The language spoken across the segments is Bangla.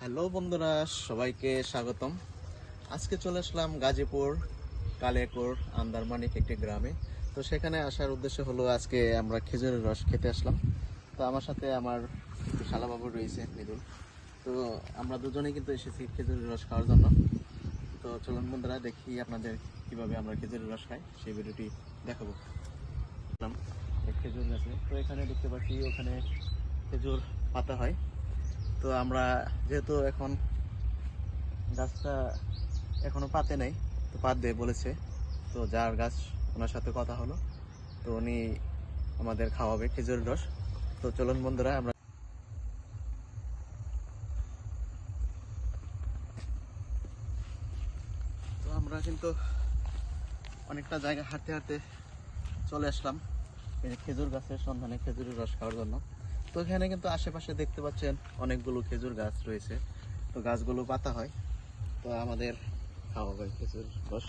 হ্যালো বন্ধুরা, সবাইকে স্বাগতম। আজকে চলে আসলাম গাজীপুর কালিয়াকৈর আন্দারমানিক একটি গ্রামে। তো সেখানে আসার উদ্দেশ্য হলো আজকে আমরা খেজুরের রস খেতে আসলাম। তো আমার সাথে আমার শালাবাবু রয়েছে মৃদুল। তো আমরা দুজনেই কিন্তু এসেছি খেজুরের রস খাওয়ার জন্য। তো চলুন বন্ধুরা, দেখি আপনাদের কিভাবে আমরা খেজুরের রস খাই সেই ভিডিওটি দেখাবো। খেজুর গাছে তো এখানে দেখতে পাচ্ছি ওখানে খেজুর পাতা হয়। তো আমরা যেহেতু এখন গাছটা এখনো পাতে নাই, তো পাত দিয়ে বলেছে। তো যার গাছ, ওনার সাথে কথা হলো, তো উনি আমাদের খাওয়াবে খেজুরের রস। তো চলুন বন্ধুরা, আমরা কিন্তু অনেকটা জায়গা হাঁটতে হাঁটতে চলে আসলাম এই খেজুর গাছের সন্ধানে খেজুরের রস খাওয়ার জন্য। তো এখানে কিন্তু আশেপাশে দেখতে পাচ্ছেন অনেকগুলো খেজুর গাছ রয়েছে। তো গাছগুলো পাতা হয়, তো আমাদের খাওয়াবে খেজুর রস।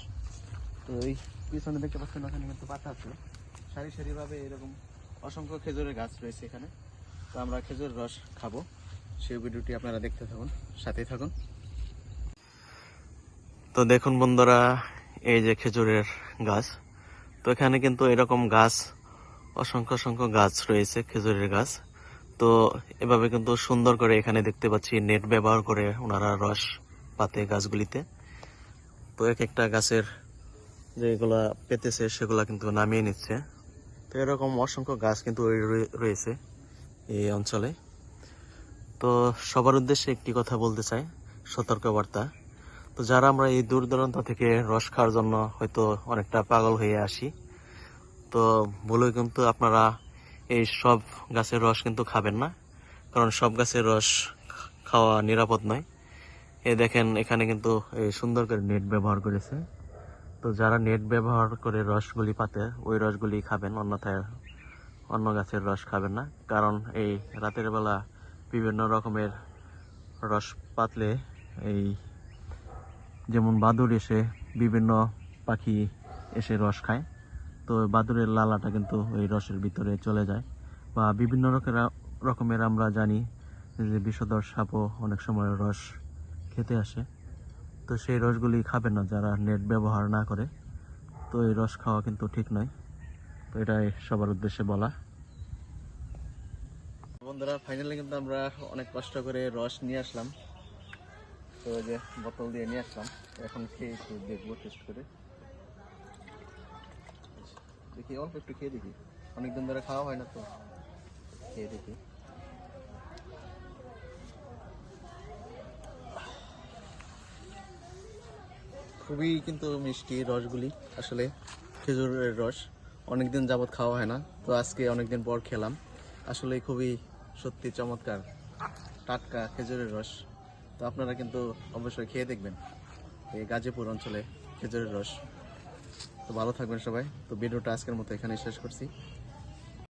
তো এই পিছনে দেখতে পাচ্ছেন ওখানে কিন্তু পাতা আছে, সারি সারি ভাবে এরকম অসংখ্য খেজুরের গাছ রয়েছে এখানে। তো আমরা খেজুর রস খাবো, সেই ভিডিওটি আপনারা দেখতে থাকুন, সাথেই থাকুন। তো দেখুন বন্ধুরা, এই যে খেজুরের গাছ। তো এখানে কিন্তু এরকম গাছ অসংখ্য অসংখ্য গাছ রয়েছে, খেজুরের গাছ। তো এভাবে কিন্তু সুন্দর করে এখানে দেখতে পাচ্ছি নেট ব্যবহার করে ওনারা রস পাতে গাছগুলিতে। তো এক একটা গাছের যেগুলা পেতেছে সেগুলা কিন্তু নামিয়ে নিচ্ছে। তো এরকম অসংখ্য গাছ কিন্তু রয়েছে এই অঞ্চলে। তো সবার উদ্দেশ্যে একটি কথা বলতে চাই, সতর্কবার্তা। তো যারা আমরা এই দূর দূরান্ত থেকে রস খাওয়ার জন্য হয়তো অনেকটা পাগল হয়ে আসি, তো ভুলেও কিন্তু আপনারা এই সব গাছের রস কিন্তু খাবেন না, কারণ সব গাছের রস খাওয়া নিরাপদ নয়। এই দেখেন এখানে কিন্তু এই সুন্দর করে নেট ব্যবহার করেছে। তো যারা নেট ব্যবহার করে রসগুলি পাতে, ওই রসগুলি খাবেন, অন্যথায় অন্য গাছের রস খাবেন না। কারণ এই রাতের বেলা বিভিন্ন রকমের রস পাতলে, এই যেমন বাদুড় এসে, বিভিন্ন পাখি এসে রস খায়, তো বাদুড়ের লালাটা কিন্তু এই রসের ভিতরে চলে যায়। বা বিভিন্ন রকমের আমরা জানি যে বিষধর সাপও অনেক সময় রস খেতে আসে। তো সেই রসগুলি খাবেন না যারা নেট ব্যবহার না করে। তো এই রস খাওয়া কিন্তু ঠিক নয়। তো এটাই সবার উদ্দেশ্যে বলা। বন্ধুরা, ফাইনালি কিন্তু আমরা অনেক কষ্ট করে রস নিয়ে আসলাম। তো যে বোতল দিয়ে নিয়ে আসলাম, এখন খেয়ে দেখবো, টেস্ট করে দেখি, অল্প একটু খেয়ে দেখি, অনেকদিন ধরে খাওয়া হয় না, তো খেয়ে দেখি। খুবই কিন্তু মিষ্টি রসগুলি, আসলে খেজুরের রস অনেকদিন যাবৎ খাওয়া হয় না, তো আজকে অনেকদিন পর খেলাম। আসলে খুবই সত্যি চমৎকার টাটকা খেজুরের রস। তো আপনারা কিন্তু অবশ্যই খেয়ে দেখবেন এই গাজীপুর অঞ্চলে খেজুরের রস। তো ভালো থাকবেন সবাই। তো ভিডিওটা আজকের মতো এখানে শেষ করছি।